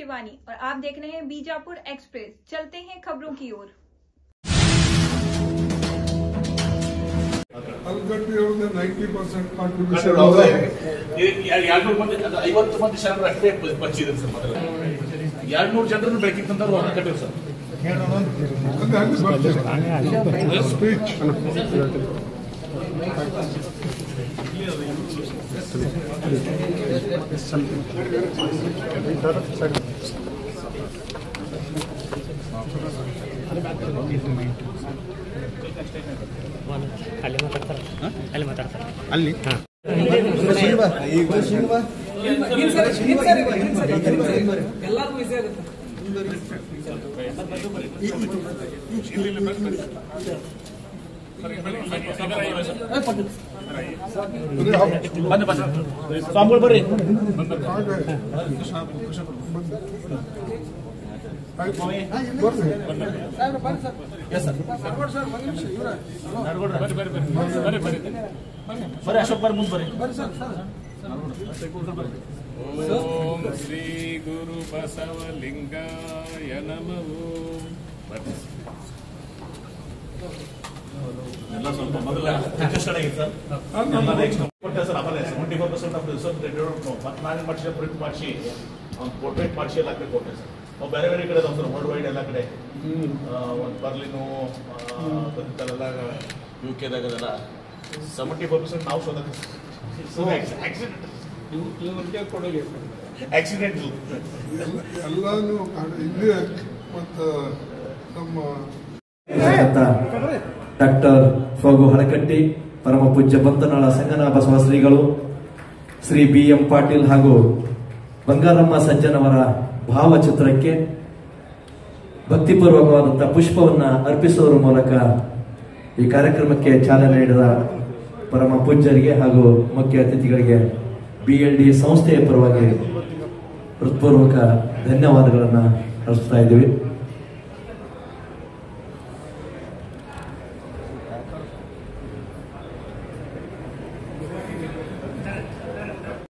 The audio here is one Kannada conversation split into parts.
शिवानी और आप देख रहे हैं बीजापुर एक्सप्रेस। चलते हैं खबरों की ओर। ಅಲ್ಗಟ್ಟಿಯವ್ರದ್ದು 90% ಕಾಂಟ್ರಿಬ್ಯೂಷನ್ 200 ಮಂದಿ 50 ಮಂದಿ ಶರಣರು ಅಷ್ಟೇ ಬಚ್ಚಿದ್ರು ಸರ್. ಮೊದಲು 200 ಜನರನ್ನು ಬೆಳಕಿಗೆ ತಂದವರು ಅವ್ರನ್ನ ಕಟ್ಟಿದ್ರು ಸರ್. ಸ್ಪೀಚ್ ಅಲ್ಲಿ ಮಾತಾಡ್ತಾರೆ ಅಲ್ಲಿ ಎಲ್ಲರಿಗೂ ಈಸಿ ಆಗುತ್ತೆ. ಸ್ವಾಮಿಗಳು ಬರ್ರಿ. ಬರ್ರಿ ಅಶೋಕ್ ಬರ್ರಿ, ಮುಂದೆ ಬರ್ರಿ. ಓಂ ಶ್ರೀ ಗುರು ಬಸವಲಿಂಗಾಯ ನಮಃ. ಎಲ್ಲ ಸ್ವಲ್ಪ ಮೊದಲ ಅಡ್ಜಸ್ಟ್ ಆಗಿತ್ತು ಸರ್. ಕೊಟ್ಟೆ ಸರ್. ಆಮೇಲೆ 74% ಆಫ್ ರಿಸರ್ಚ್ ಮತ್ತೆ ನಾನೇ ಮಾಡಿಸಿ ಪ್ರಿಂಟ್ ಮಾಡಿಸಿ ಒಂದು ಪೋರ್ಟ್ರೇಟ್ ಮಾಡಿಸಿ ಎಲ್ಲ ಕಡೆ ಕೊಟ್ಟೆ ಸರ್. ನಾವು ಬೇರೆ ಬೇರೆ ಕಡೆ ಸರ್, ವರ್ಲ್ಡ್ ವೈಡ್ ಎಲ್ಲ ಕಡೆ. ಒಂದು ಬರ್ಲಿನು ಬಂದಿತ್ತಲ್ಲ UK-ದಾಗದೆಲ್ಲ 74% ನಾವು ಶೋಧಕ್ಕೆ ಆಕ್ಸಿಡೆಂಟ್ ಎಲ್ಲಾನು ಇಲ್ಲಿ ಮತ್ತು ನಮ್ಮ ಡಾಕ್ಟರ್ ಫಗು ಹಳಕಟ್ಟಿ, ಪರಮ ಪೂಜ್ಯ ಬಂತನಾಳ ಸಂಗನ ಬಸವ ಶ್ರೀಗಳು, ಶ್ರೀ BM ಪಾಟೀಲ್ ಹಾಗೂ ಬಂಗಾರಮ್ಮ ಸಜ್ಜನವರ ಭಾವಚಿತ್ರಕ್ಕೆ ಭಕ್ತಿಪೂರ್ವಕವಾದಂತಹ ಪುಷ್ಪವನ್ನ ಅರ್ಪಿಸುವುದರ ಮೂಲಕ ಈ ಕಾರ್ಯಕ್ರಮಕ್ಕೆ ಚಾಲನೆ ನೀಡಿದ ಪರಮ ಪೂಜ್ಯರಿಗೆ ಹಾಗೂ ಮುಖ್ಯ ಅತಿಥಿಗಳಿಗೆ BLD ಸಂಸ್ಥೆಯ ಪರವಾಗಿ ಹೃತ್ಪೂರ್ವಕ ಧನ್ಯವಾದಗಳನ್ನು ಅರ್ಪಿಸ್ತಾ ಇದ್ದೀವಿ.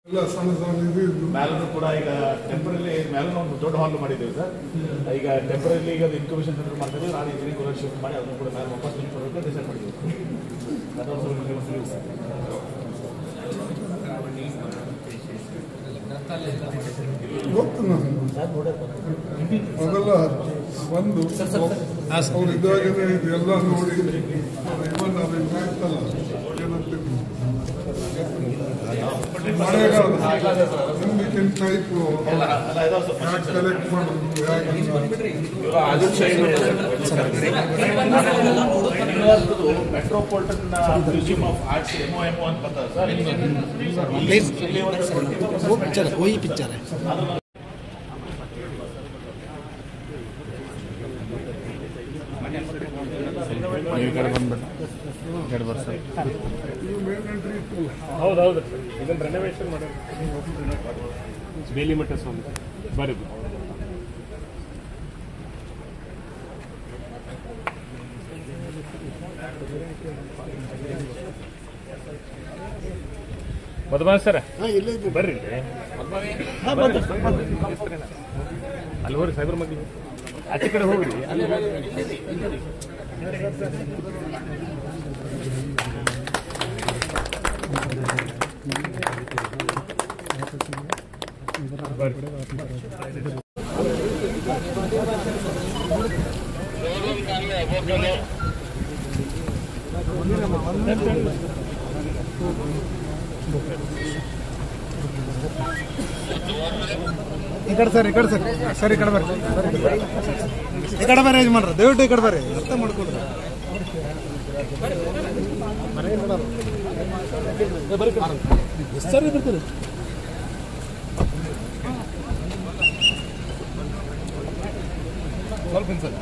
ಎಲ್ಲ ಸಣ್ಣ ಸಣ್ಣ ಇದು ಮ್ಯಾಲೂ ಕೂಡ ಈಗ ಟೆಂಪರರಿ ಮ್ಯಾಲೂ ಒಂದು ದೊಡ್ಡ ಹಾಲ್ ಮಾಡಿದ್ದೀವಿ ಸರ್. ಈಗ ಟೆಂಪರರಿ ಈಗ ಇನ್ಕ್ಯುಬೇಷನ್ ಸೆಂಟರ್ ಮಾಡ್ತೀವಿ. ನಾನು ಇದೀನಿ ಕೂಡ ಶಿಫ್ಟ್ ಮಾಡಿ ಅದನ್ನು ಕೂಡ ಮ್ಯಾಲೆ ವಾಪಸ್ ನಿಂತ್ಕೊಳ್ಳೋಕೆ ಡಿಸೈಡ್ ಮಾಡಿದ್ದೀವಿ. ಗೊತ್ತು ನಾನು ಮೊದಲ ಒಂದು ಅವ್ರು ಇದಾಗಲೇ ಇದೆಲ್ಲ ನೋಡಿ ಇವನ್ ಅದು ಇರ್ತಲ್ಲ ಏನಂತೀವಿ ಟೈಪ್ ಕಲೆಕ್ಟ್ ಮಾಡೋದು metropolitan museum of arts MOMO ಅಂತ ಬರ್ತಾರೆ ಸರ್. वही पिक्चर है. ಹೌದೌದು ಇದನ್ನು ರೆನೋವೇಷನ್ ಮಾಡಿ ಬೇಲಿ ಮಠ ಸ್ವಾಮಿ ಬರೀ ಮಧುಬಾ ಸರ್ ಬರ್ರಿ ಅಲ್ಲಿ ಹೋಗ್ರಿ ಸೈಬರ್ ಮಗ್ಲಿ ಆಚೆ ಕಡೆ ಹೋಗ್ರಿ. ಅಲ್ಲಿ ಈ ಕಡೆ ಸರ್, ಈ ಕಡೆ ಸರ್, ಸರ್ ಈ ಕಡೆ ಬರ್ರಿ, ಈ ಕಡೆ ಬರ್ರಿ ಯಜಮಾನ್ರ, ದಯವಿಟ್ಟು ಈ ಕಡೆ ಬರ್ರಿ, ಅರ್ಥ ಮಾಡ್ಕೊಂಡ್ರೆ ಸರ್ ಬರ್ತೀರಿ. ಸ್ವಲ್ಪ ಸರ್